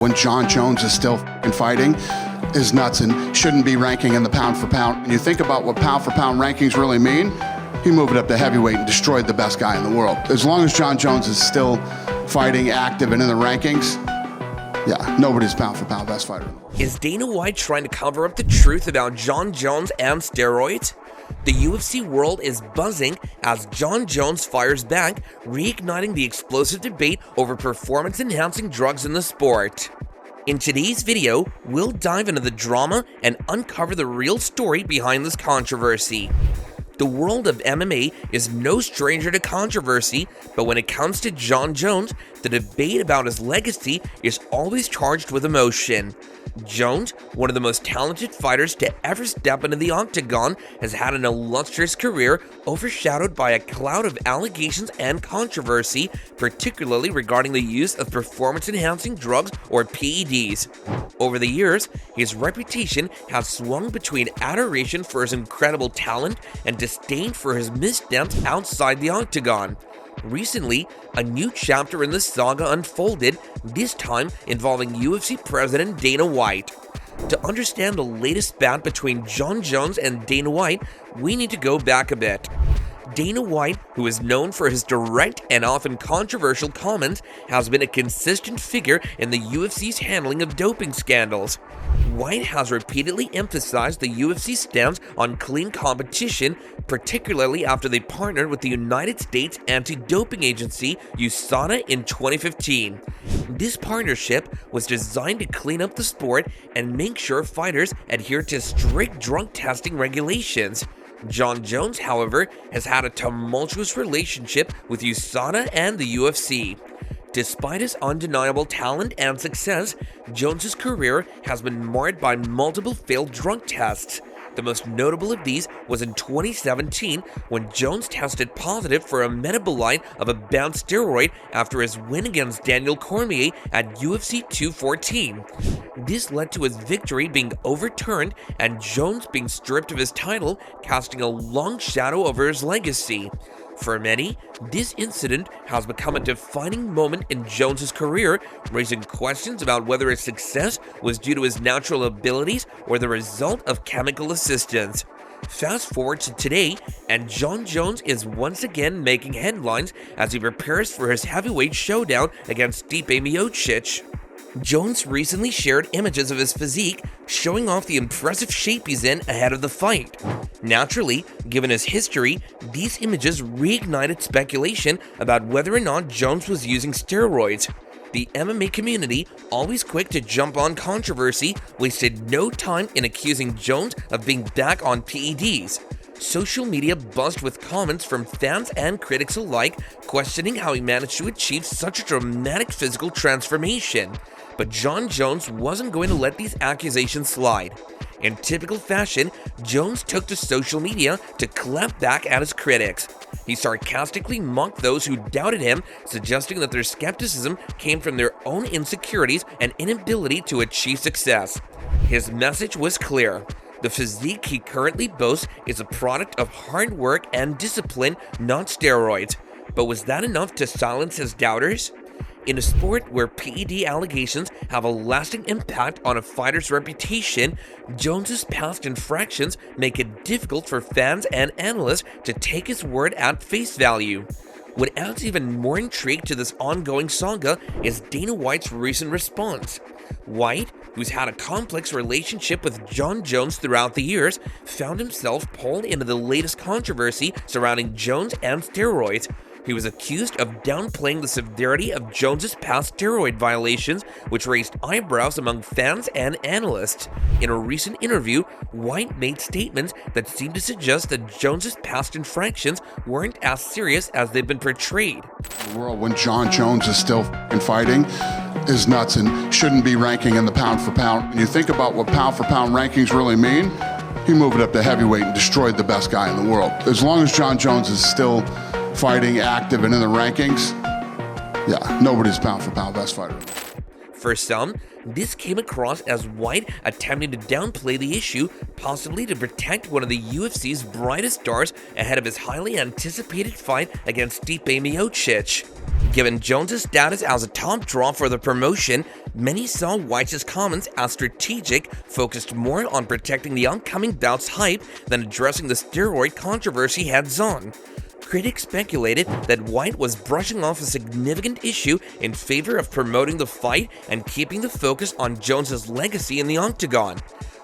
When Jon Jones is still fighting is nuts and shouldn't be ranking in the pound for pound. And you think about what pound for pound rankings really mean, he moved up to heavyweight and destroyed the best guy in the world. As long as Jon Jones is still fighting, active, and in the rankings, yeah, nobody's pound for pound best fighter in the world. Is Dana White trying to cover up the truth about Jon Jones and steroids? The UFC world is buzzing as Jon Jones fires back, reigniting the explosive debate over performance-enhancing drugs in the sport. In today's video, we'll dive into the drama and uncover the real story behind this controversy. The world of MMA is no stranger to controversy, but when it comes to Jon Jones, the debate about his legacy is always charged with emotion. Jones, one of the most talented fighters to ever step into the octagon, has had an illustrious career overshadowed by a cloud of allegations and controversy, particularly regarding the use of performance-enhancing drugs or PEDs. Over the years, his reputation has swung between adoration for his incredible talent and disdain for his missteps outside the octagon. Recently, a new chapter in the saga unfolded, this time involving UFC President Dana White. To understand the latest spat between Jon Jones and Dana White, we need to go back a bit. Dana White, who is known for his direct and often controversial comments, has been a consistent figure in the UFC's handling of doping scandals. White has repeatedly emphasized the UFC's stance on clean competition, particularly after they partnered with the United States anti-doping agency USADA in 2015. This partnership was designed to clean up the sport and make sure fighters adhere to strict drug testing regulations. Jon Jones, however, has had a tumultuous relationship with USADA and the UFC. Despite his undeniable talent and success, Jones's career has been marred by multiple failed drug tests. The most notable of these was in 2017 when Jones tested positive for a metabolite of a banned steroid after his win against Daniel Cormier at UFC 214. This led to his victory being overturned and Jones being stripped of his title, casting a long shadow over his legacy. For many, this incident has become a defining moment in Jones's career, raising questions about whether his success was due to his natural abilities or the result of chemical assistance. Fast forward to today, and Jon Jones is once again making headlines as he prepares for his heavyweight showdown against Stipe Miocic. Jones recently shared images of his physique, showing off the impressive shape he's in ahead of the fight. Naturally, given his history, these images reignited speculation about whether or not Jones was using steroids. The MMA community, always quick to jump on controversy, wasted no time in accusing Jones of being back on PEDs. Social media buzzed with comments from fans and critics alike, questioning how he managed to achieve such a dramatic physical transformation. But Jon Jones wasn't going to let these accusations slide. In typical fashion, Jones took to social media to clap back at his critics. He sarcastically mocked those who doubted him, suggesting that their skepticism came from their own insecurities and inability to achieve success. His message was clear. The physique he currently boasts is a product of hard work and discipline, not steroids. But was that enough to silence his doubters? In a sport where PED allegations have a lasting impact on a fighter's reputation, Jones's past infractions make it difficult for fans and analysts to take his word at face value. What adds even more intrigue to this ongoing saga is Dana White's recent response. White, who's had a complex relationship with Jon Jones throughout the years, found himself pulled into the latest controversy surrounding Jones and steroids. He was accused of downplaying the severity of Jones's past steroid violations, which raised eyebrows among fans and analysts. In a recent interview, White made statements that seemed to suggest that Jones's past infractions weren't as serious as they've been portrayed. The world when Jon Jones is still fighting is nuts and shouldn't be ranking in the pound for pound. And you think about what pound for pound rankings really mean, he moved up to heavyweight and destroyed the best guy in the world. As long as Jon Jones is still fighting, active, and in the rankings, yeah, nobody's pound for pound best fighter. For some, this came across as White attempting to downplay the issue, possibly to protect one of the UFC's brightest stars ahead of his highly anticipated fight against Stipe Miocic. Given Jones' status as a top draw for the promotion, many saw White's comments as strategic, focused more on protecting the upcoming bout's hype than addressing the steroid controversy heads-on. Critics speculated that White was brushing off a significant issue in favor of promoting the fight and keeping the focus on Jones' legacy in the octagon.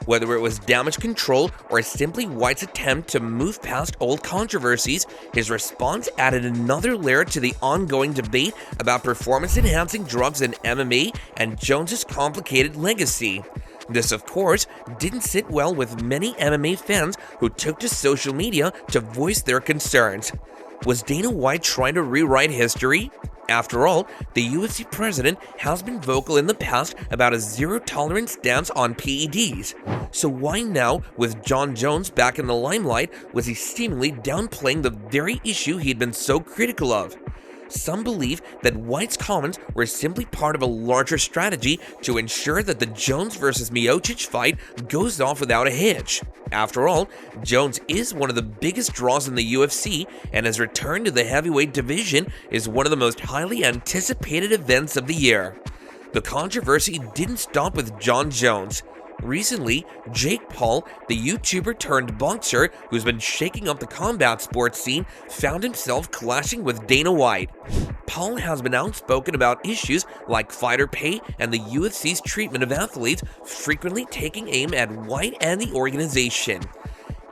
Whether it was damage control or simply White's attempt to move past old controversies, his response added another layer to the ongoing debate about performance-enhancing drugs in MMA and Jones' complicated legacy. This, of course, didn't sit well with many MMA fans who took to social media to voice their concerns. Was Dana White trying to rewrite history? After all, the UFC president has been vocal in the past about a zero-tolerance stance on PEDs. So why now, with Jon Jones back in the limelight, was he seemingly downplaying the very issue he'd been so critical of? Some believe that White's comments were simply part of a larger strategy to ensure that the Jones vs. Miocic fight goes off without a hitch. After all, Jones is one of the biggest draws in the UFC, and his return to the heavyweight division is one of the most highly anticipated events of the year. The controversy didn't stop with Jon Jones. Recently, Jake Paul, the YouTuber turned boxer who's been shaking up the combat sports scene, found himself clashing with Dana White. Paul has been outspoken about issues like fighter pay and the UFC's treatment of athletes, frequently taking aim at White and the organization.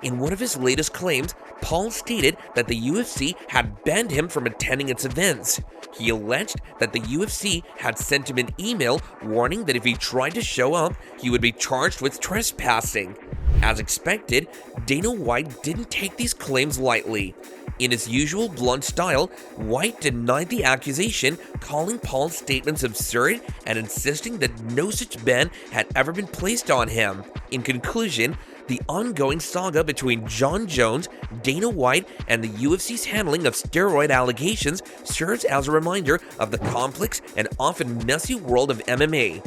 In one of his latest claims, Paul stated that the UFC had banned him from attending its events. He alleged that the UFC had sent him an email warning that if he tried to show up, he would be charged with trespassing. As expected, Dana White didn't take these claims lightly. In his usual blunt style, White denied the accusation, calling Paul's statements absurd and insisting that no such ban had ever been placed on him. In conclusion, the ongoing saga between Jon Jones, Dana White, and the UFC's handling of steroid allegations serves as a reminder of the complex and often messy world of MMA.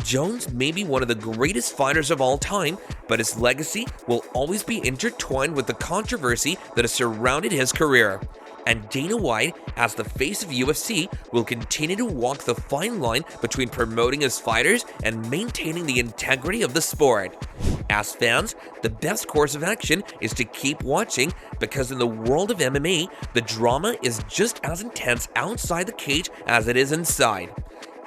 Jones may be one of the greatest fighters of all time, but his legacy will always be intertwined with the controversy that has surrounded his career. And Dana White, as the face of UFC, will continue to walk the fine line between promoting his fighters and maintaining the integrity of the sport. As fans, the best course of action is to keep watching, because in the world of MMA, the drama is just as intense outside the cage as it is inside.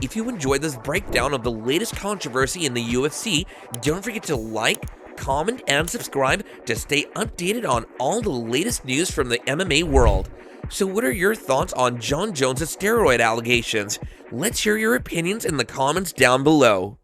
If you enjoyed this breakdown of the latest controversy in the UFC, don't forget to like, comment, and subscribe to stay updated on all the latest news from the MMA world. So what are your thoughts on Jon Jones' steroid allegations? Let's hear your opinions in the comments down below.